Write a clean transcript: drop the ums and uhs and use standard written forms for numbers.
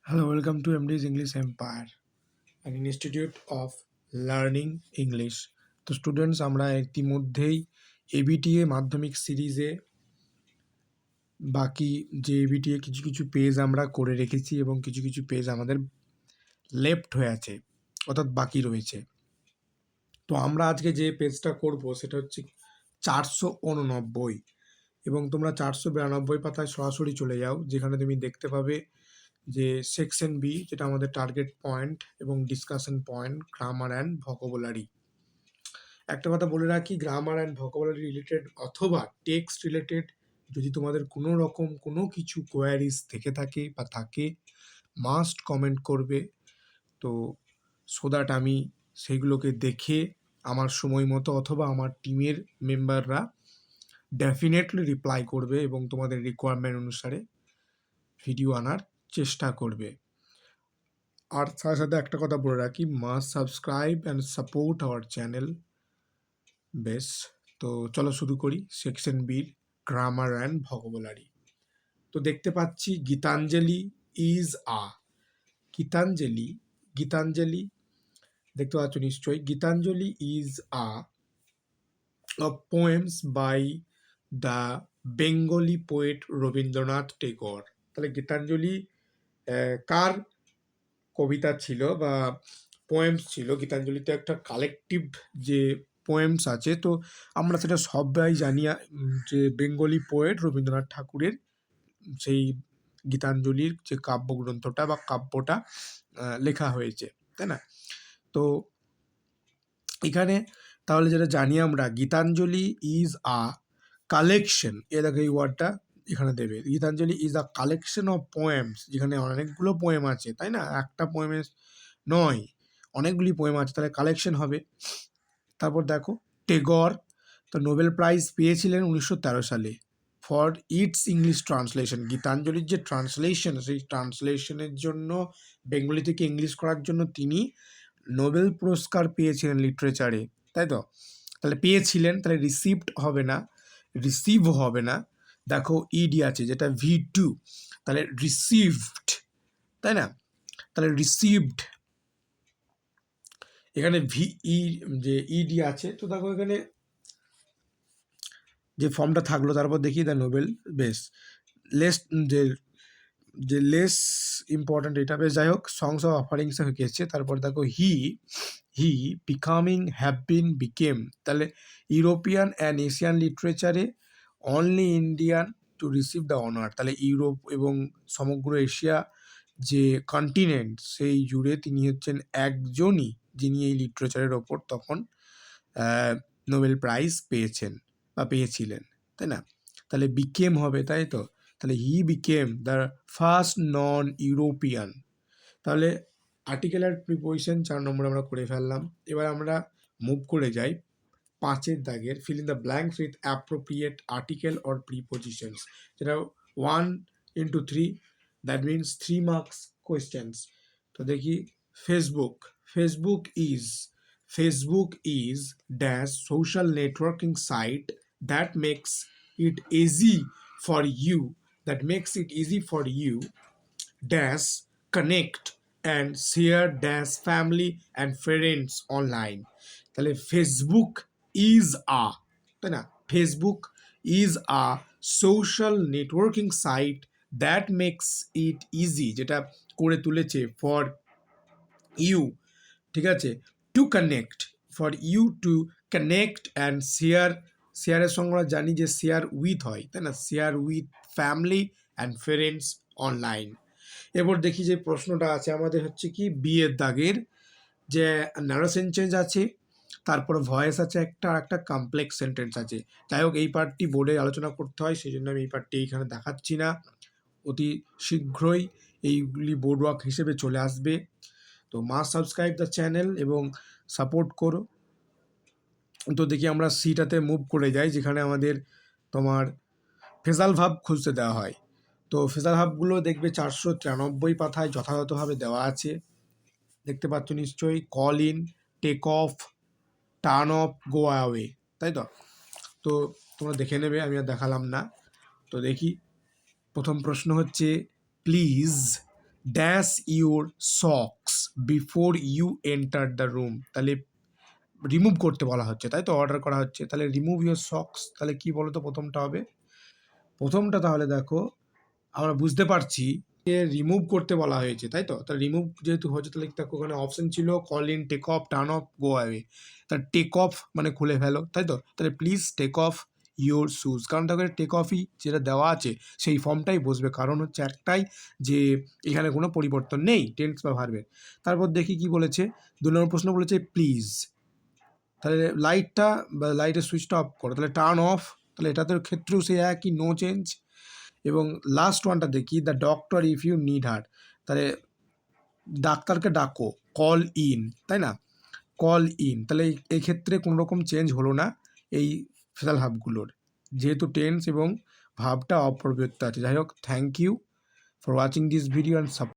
Hello, welcome to MD's English Empire, an institute of learning English. তো students, আমরা ইতিমধ্যেই ABTA মাধ্যমিক সিরিজে বাকি যে এবিটিএ কিছু কিছু পেজ আমরা করে রেখেছি এবং কিছু কিছু পেজ আমাদের লেফট হয়ে আছে, অর্থাৎ বাকি রয়েছে। তো আমরা আজকে যে পেজটা করব সেটা হচ্ছে 489, এবং তোমরা 492 পাতায় সরাসরি চলে যাও, যেখানে তুমি দেখতে পাবে যে সেকশন বি, যেটা আমাদের টার্গেট পয়েন্ট এবং discussion point, grammar and vocabulary. একটা কথা বলে রাখি, গ্রামার অ্যান্ড ভোকাবুলারি রিলেটেড অথবা টেক্সট রিলেটেড যদি তোমাদের কোনো রকম কোনো কিছু কোয়ারিজ থেকে থাকে বা থাকে, মাস্ট কমেন্ট করবে। তো সো দ্যাট আমি সেইগুলোকে দেখে আমার সময় মতো অথবা আমার টিমের মেম্বাররা ডেফিনেটলি রিপ্লাই করবে এবং তোমাদের রিকোয়ারমেন্ট অনুসারে ভিডিও আনার চেষ্টা করবে। আর সাথে সাথে একটা কথা বলে রাখি, must subscribe and support our channel. বেশ, তো চলো শুরু করি সেকশন বির গ্রামার অ্যান্ড ভোকাবুলারি। তো দেখতে পাচ্ছি গীতাঞ্জলি ইজ গীতাঞ্জলি গীতাঞ্জলি দেখতে পাচ্ছ নিশ্চয়ই। Gitanjali is poems by the Bengali poet Rabindranath Tagore. তাহলে গীতাঞ্জলি কার কবিতা ছিল বা পোয়েমস ছিল? গীতাঞ্জলিতে একটা কালেকটিভ যে পোয়েমস আছে, তো আমরা সেটা সবাই জানি যে বেঙ্গলি পোয়েট রবীন্দ্রনাথ ঠাকুরের সেই গীতাঞ্জলির যে কাব্যগ্রন্থটা বা কাব্যটা লেখা হয়েছে, তাই না? তো এখানে তাহলে যেটা জানি আমরা, গীতাঞ্জলি ইজ কালেকশন, এ দেখো এই ওয়ার্ডটা এখানে দেবে। Gitanjali is collection of poems, যেখানে অনেকগুলো পোয়েম আছে, তাই না? একটা পোয়েমের নয়, অনেকগুলি পোয়েম আছে, তাহলে কালেকশন হবে। তারপর দেখো টেগর তো নোবেল প্রাইজ পেয়েছিলেন 1913 সালে ফর ইটস ইংলিশ ট্রান্সলেশন। গীতাঞ্জলির যে ট্রান্সলেশন, সেই ট্রান্সলেশনের জন্য বেঙ্গলি থেকে ইংলিশ করার জন্য তিনি নোবেল পুরস্কার পেয়েছিলেন লিটারেচারে, তাই তো? তাহলে পেয়েছিলেন, তাহলে রিসিভড হবে না, রিসিভ হবে না। দেখো ইডি আছে যেটা V2, তাহলে রিসিভড, তাই না? তাহলে রিসিভড, এখানে ভিই যে ইডি আছে, তো দেখো এখানে যে ফর্মটা থাকলো, তারপর দেখি দ্য নোবেল, বেশ লেস যে যে লেস ইম্পর্ট্যান্ট এটা, বেশ যাই হোক। সংস অফ অফারিংসে গেছে, তারপর দেখো he becoming, have been, became, তাহলে ইউরোপিয়ান অ্যান্ড এশিয়ান লিটারেচারে only Indian to receive the honour. তাহলে ইউরোপ এবং সমগ্র এশিয়া যে কন্টিনেন্ট, সেই জুড়ে তিনি হচ্ছেন একজনই যিনি এই লিটারেচারের ওপর তখন নোবেল প্রাইজ পেয়েছেন বা পেয়েছিলেন, তাই না? তাহলে বিকেম হবে, তাই তো? তাহলে he became the first non European. তাহলে আর্টিকেল আর প্রিপোজিশন 4 নম্বর আমরা করে ফেললাম। এবার আমরা মুভ করে যাই 5-এর দাগের fill in the blanks with appropriate article or prepositions, যেটা 1 into 3, that means 3 marks questions. তো দেখি Facebook, Facebook is dash social networking site that makes it easy for you dash connect and share dash family and friends online. তাহলে Facebook is তাই না? Facebook is social networking site that makes it easy, যেটা করে তুলেছে for you, ঠিক আছে, to connect, for you to connect and শেয়ারের সঙ্গে আমরা জানি যে শেয়ার উইথ হয়, তাই না? Share with family and friends online. এরপর দেখি যে প্রশ্নটা আছে আমাদের হচ্ছে কি বিয়ের দাগের, যে ন্যারো সেন্টেন্স আছে, তারপর ভয়েস আছে একটা, আর একটা কমপ্লেক্স সেন্টেন্স আছে। যাই হোক, এই পার্টটি বোর্ডে আলোচনা করতে হয়, সেই জন্য আমি এই পার্টটি এইখানে দেখাচ্ছি না। অতি শীঘ্রই এইগুলি বোর্ড ওয়ার্ক হিসেবে চলে আসবে। তো মাস্ট সাবস্ক্রাইব দ্য চ্যানেল এবং সাপোর্ট করো। তো দেখি আমরা সিটাতে মুভ করে যাই, যেখানে আমাদের তোমার ফেজাল ভাব খুঁজতে দেওয়া হয়। তো ফেজাল ভাবগুলো দেখবে 493 পাতায় যথাযথভাবে দেওয়া আছে, দেখতে পাচ্ছ নিশ্চয়ই। Call in, take off, turn off, go away, তাই তো? তো তোমরা দেখে নেবে, আমি আর দেখালাম না। তো দেখি প্রথম প্রশ্ন হচ্ছে please dash your socks before you enter the room, তাহলে রিমুভ করতে বলা হচ্ছে, তাই তো, অর্ডার করা হচ্ছে। তাহলে রিমুভ ইউর সক্স, তাহলে কি বলো তো প্রথমটা হবে? প্রথমটা তাহলে দেখো আমরা বুঝতে পারছি যে রিমুভ করতে বলা হয়েছে, তাই তো। তাহলে রিমুভ যেহেতু হচ্ছে, তাহলে দেখো ওখানে অপশন ছিল call in, take off, turn off, go away. তাহলে টেক অফ মানে খুলে ফেলো, তাই তো। তাহলে please take off your shoes, কারণ দেখো টেক অফই যেটা দেওয়া আছে সেই ফর্মটাই বসবে, কারণ হচ্ছে একটাই যে এখানে কোনো পরিবর্তন নেই টেন্স বা ভার্বের। তারপর দেখি কি বলেছে, 2 নম্বর প্রশ্ন বলেছে প্লিজ, তাহলে লাইটটা বা লাইটের সুইচটা অফ করো, তাহলে টার্ন অফ, তাহলে এটাতে ক্ষেত্রেও সেই একই, নো চেঞ্জ। এবং লাস্ট ওয়ানটা দেখি, the doctor if you need her, তাহলে ডাক্তারকে ডাকো, কল ইন, তাই না, কল ইন, তাহলে এই ক্ষেত্রে কোনো রকম চেঞ্জ হলো না এই ফেজাল ভাবগুলোর, যেহেতু টেন্স এবং ভাবটা অপরিবর্তিত আছে। যাই হোক, thank you for watching this video and